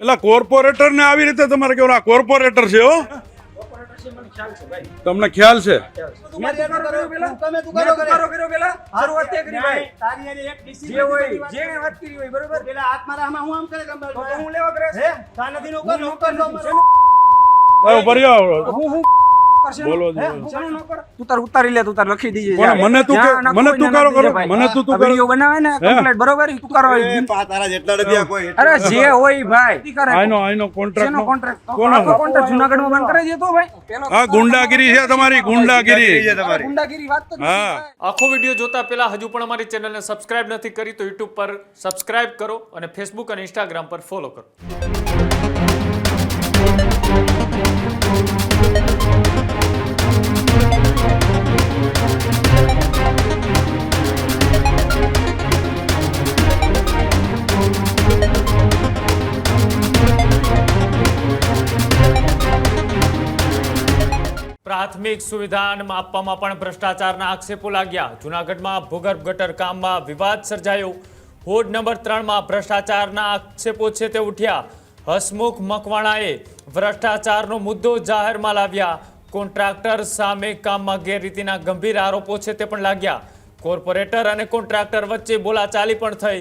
એટલે કોર્પોરેટર ને આવી રીતે તમારે કેવું આ કોર્પોરેટર છે હો તમને ખ્યાલ છે બોલો તું તાર ઉતારી લે તું તાર લખી દીજે મને તું કરો મને તું વિડિયો બનાવે ને કમ્પ્લીટ બરોબર તું કરો તારા જેટલા રૂપિયા કોઈ અરે જે હોય ભાઈ આઈનો કોન્ટ્રાક્ટ કોનો કોન્ટ્રાક્ટ જૂનાગઢમાં બંધ કરાવી દેતો ભાઈ આ ગુંડાગીરી છે તમારી ગુંડાગીરી વાત તો હા આખો વિડીયો જોતા પહેલા હજુ પણ અમારી ચેનલને સબસ્ક્રાઇબ નથી કરી તો યુટ્યુબ પર સબસ્ક્રાઇબ કરો અને ફેસબુક અને ઇન્સ્ટાગ્રામ પર ફોલો કરો. પ્રાથમિક સુવિધા આપવામાં પણ ભ્રષ્ટાચારના આક્ષેપો લાગ્યા. જૂનાગઢમાં ભૂગર્ભ ગટર કામમાં વિવાદ સર્જાયો. વોર્ડ નંબર 3માં ભ્રષ્ટાચારના આક્ષેપો છે તે ઉઠ્યા. હસમુખ મકવાણાએ ભ્રષ્ટાચારનો મુદ્દો જાહેરમાં લાવ્યા. કોન્ટ્રાક્ટર સામે કામમાં ગેરરીતિના ગંભીર આરોપો છે તે પણ લાગ્યા. કોર્પોરેટર અને કોન્ટ્રાક્ટર વચ્ચે બોલાચાલી પણ થઈ.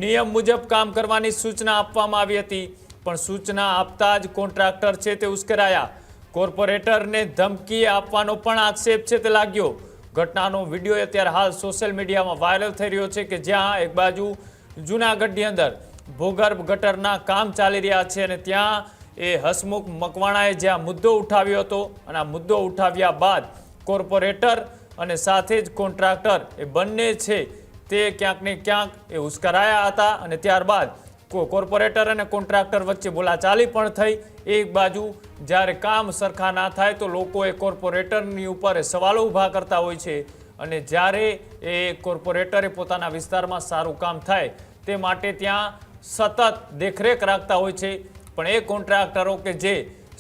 નિયમ મુજબ કામ કરવાની સૂચના આપવામાં આવી હતી, પણ સૂચના આપતા જ કોન્ટ્રાક્ટર છે તે ઉશ્કેરાયા. કોર્પોરેટરને ધમકી આપવાનો પણ આક્ષેપ છે તે લાગ્યો. ઘટનાનો વિડીયો અત્યારે હાલ સોશિયલ મીડિયામાં વાયરલ થઈ રહ્યો છે કે જ્યાં એક બાજુ જૂનાગઢની અંદર ભૂગર્ભ ગટરના કામ ચાલી રહ્યા છે અને ત્યાં એ હસમુખ મકવાણાએ જ્યાં મુદ્દો ઉઠાવ્યો હતો અને આ મુદ્દો ઉઠાવ્યા બાદ કોર્પોરેટર અને સાથે જ કોન્ટ્રાક્ટર એ બંને છે તે ક્યાંક ને ક્યાંક એ ઉશ્કેરાયા હતા અને ત્યારબાદ કોર્પોરેટર અને કોન્ટ્રાક્ટર વચ્ચે બોલાચાલી પણ થઈ. એક બાજુ જ્યારે કામ સરખા ના થાય તો લોકો એ કોર્પોરેટરની ઉપર સવાલો ઊભા કરતા હોય છે અને જ્યારે એ કોર્પોરેટરે પોતાના વિસ્તારમાં સારું કામ થાય તે માટે ત્યાં સતત દેખરેખ રાખતા હોય છે. પણ એ કોન્ટ્રાક્ટરો કે જે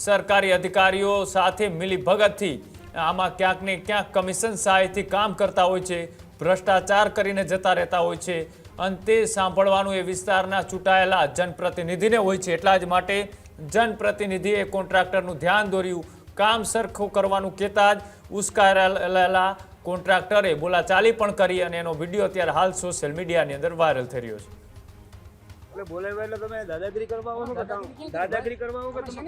સરકારી અધિકારીઓ સાથે મિલીભગતથી આમાં ક્યાંક ને ક્યાંક કમિશન સહાયથી કામ કરતા હોય છે, ભ્રષ્ટાચાર કરીને જતા રહેતા હોય છે. અંતે સાંભળવાનું એ વિસ્તારના ચૂંટાયેલા જનપ્રતિનિધિને હોય છે. એટલા જ માટે જનપ્રતિનિધિએ કોન્ટ્રાક્ટરનું ધ્યાન દોર્યું. કામ સરખું કરવાનું કહેતા જ ઉશ્કેરાયેલા કોન્ટ્રાક્ટરે બોલાચાલી પણ કરી અને એનો વિડીયો અત્યારે હાલ સોશિયલ મીડિયાની અંદર વાયરલ થઈ રહ્યો છે. બોલાવ્યા એટલે તમે દાદાગીરી કરવા આવો છો કે દાદાગીરી કરવા આવો કે તમે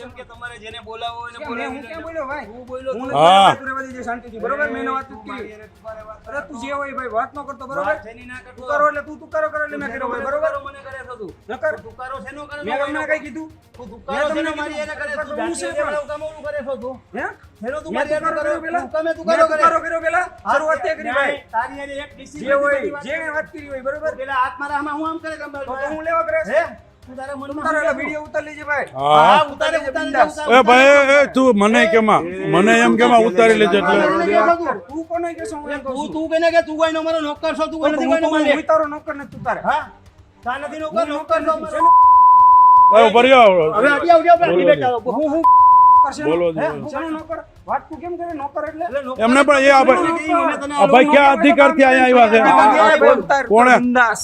એમ કે તમારે જેને બોલાવો એને બોલાવો. હું કેમ બોલ્યો ભાઈ? હું બોલ્યો હું હા. રહેવા દીજે શાંતિથી બરોબર. મેં એને વાત નથી કરી. અરે તું જે હોય ભાઈ વાત ન કરતો બરોબર. વાત છે ની ના કરતો. તું કરો એટલે તું કરો એટલે મેં કર્યો ભાઈ બરોબર. મને કરે છો તું ન કર. તું કરો છે નો કરે મેં તમને કઈ કીધું? તું કરો છે ને મારી એને કરે છો તું હું છે પણ. કામોનું કરે છો તું હે? હેલો તું મેં મારી એને કરો પેલા તમે તું કરો કરે કર્યો પેલા શરૂઆત તે કરી ભાઈ. તારી એને એક જે ડિસિપ્લિન હોય જે વાત કરી હોય બરોબર. પેલા હાથ મારા આમાં હું આમ કરે કામ તો હું લેવા કરે હે તું તારા તું મનમાં તારો વિડીયો ઉતાર લેજે ભાઈ. હા ઉતારે એ ભાઈ તું મને એમ કેમાં ઉતારી લેજે એટલે તું કોને કહેશો હું એમ કહું છું. તું કેને કે તું કોઈનો મારો નોકર છો તું નથી કોઈનો મારે હું તારો નોકર ને તું તારે. હા તા નથી નોકર નોકર નો મારો ઉભરી આવો હવે આડિયા ડિબેટ ચાલો હું કરશે બોલો શેનો નોકર? વાત તું કેમ કરે નોકર એટલે? એમને પણ એ આ ભાઈ ક્યાં અધિકારથી અહીંયા આવ્યા છે કોણે?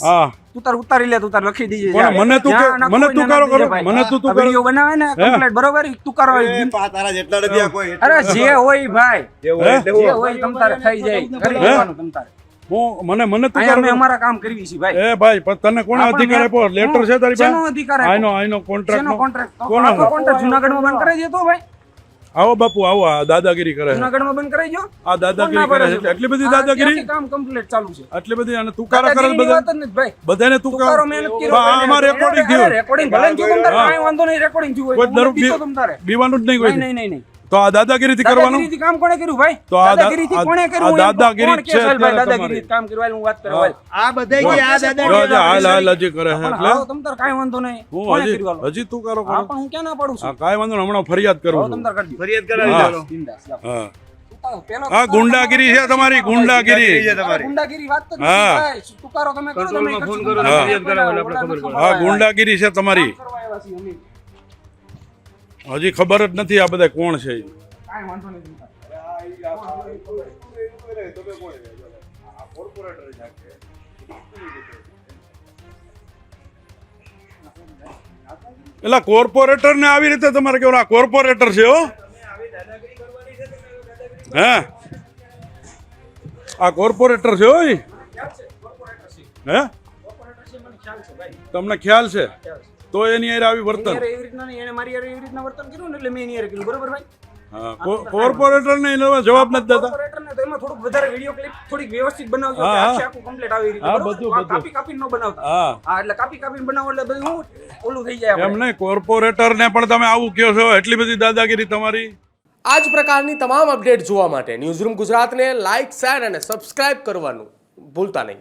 હા તું તાર ઉતારી લે તું તાર લખી દીજે મને તું કરો મને તું કરો વિડિયો બનાવે ને કમ્પ્લીટ બરોબર તું કરો. તારા જેટલા રૂપિયા કોઈ અરે જે હોય ભાઈ હે? જે હોય તમ તારે થઈ જાય કરી લેવાનું તમ તારે. મને તું અહીંયા અમે કરો અમારા કામ કરવી છે ભાઈ. એ ભાઈ પણ તને કોણે અધિકાર આપ્યો? લેટર છે તારી શેનો પાસે? અધિકાર આપ્યો? આઈનો કોન્ટ્રાક્ટ શેનો કોન્ટ્રાક્ટ? કોનો? આખો કોન્ટ્રાક્ટ જૂનાગઢમાં બંધ કરાવી દેતો ભાઈ. આવો બાપુ આવો આ દાદાગીરી કરે છે. જૂનાગઢમાં બંધ કરાવી દો. આ દાદાગીરી કરે છે એટલી બધી દાદાગીરી કામ કમ્પ્લીટ ચાલુ છે. આટલી બધી અને તુકારા કરે દાદાગીરીની બધા વાત જ નથી ભાઈ. બધાને તું તુકારો કરો મહેનત કર્યો. આમાં રેકોર્ડિંગ થયું રેકોર્ડિંગ ભલે ને થયું તમ તારે કાંઈ વાંધો નહીં રેકોર્ડિંગ થયું હોય કોઈ તો દરુ મને દીધો તમ તારે. બીવાનું જ નહીં કોઈ નહીં નહીં નહીં તો આ દાદાગીરીથી કરવાનું દાદાગીરીથી કામ કોણે કર્યું ભાઈ? તો આ દાદાગીરીથી કોણે કર્યું? આ દાદાગીરી કોણ છે કે સાહેબ ભાઈ અત્યારે દાદાગીરીથી કામ કર્યું? હાલ હું વાત કરવા હાલ. આ બધાય કે આ દાદા જો જો હાલ હજી કરે છે પણ એટલે હાલો તમ તારે કાંઈ વાંધો નહીં. કોણે કર્યું હાલો? હજી તું કરો હા પણ હું ક્યાં ના પાડું છું. હા કાંઈ વાંધો નહીં હમણાં ફરિયાદ કરું હાલો તમ છું તારે કરી દો. ફરિયાદ કરાવી હા. ચાલો બિંદાસ લાવો. હા પેલો આ ગુંડાગીરી છે તમારી ગુંડાગીરી ગુંડાગીરી વાત તો હા. નથી ભાઈ. તુકારો તમે કરો તમે કંટ્રોલમાં ફોન કરશું. કરો, તમારે ફરિયાદ કરાવો એટલે આપણે આપણે ખબર પડે. આ ગુંડાગીરી છે તમારી કામ કરવા આવ્યા છીએ અમે. હજી ખબર જ નથી આ બધા કોણ છે કાંઈ વાંધો નહીં તમ તારે. એટલે કોર્પોરેટર ને આવી રીતે તમારે કેવું આ કોર્પોરેટર છે હો હે આ કોર્પોરેટર છે હો ઈ? હે તમને ખ્યાલ છે તો એની હારે આવી વર્તન એવી રીતના નહીં, એને મારી હારે એવી રીતના વર્તન કર્યું ને એટલે મેં એની હારે કર્યું. બરોબર ભાઈ? હા કોર્પોરેટર ને એનો જવાબ નથી દેતા કોર્પોરેટરને તો એમાં થોડુંક વધારે વિડીયો ક્લિપ થોડીક વ્યવસ્થિત બનાવજો હા, કે હા. આખે આખું કમ્પ્લીટ આવી રીતે. હા, બરોબર? બધું, આ બધું. કાપી કાપીને ન બનાવતા. હા હા, એટલે કાપી કાપીને બનાવો એટલે બધું હું ઓલું થઈ જાય એમ આપણે. નહીં કોર્પોરેટર ને પણ તમે આવું કહો છો એટલી બધી દાદાગીરી તમારી આ જ પ્રકારની તમામ અપડેટ જોવા માટે ન્યૂઝરૂમ ગુજરાતને લાઇક, શેર અને સબસ્ક્રાઇબ કરવાનું ભૂલતા નહીં.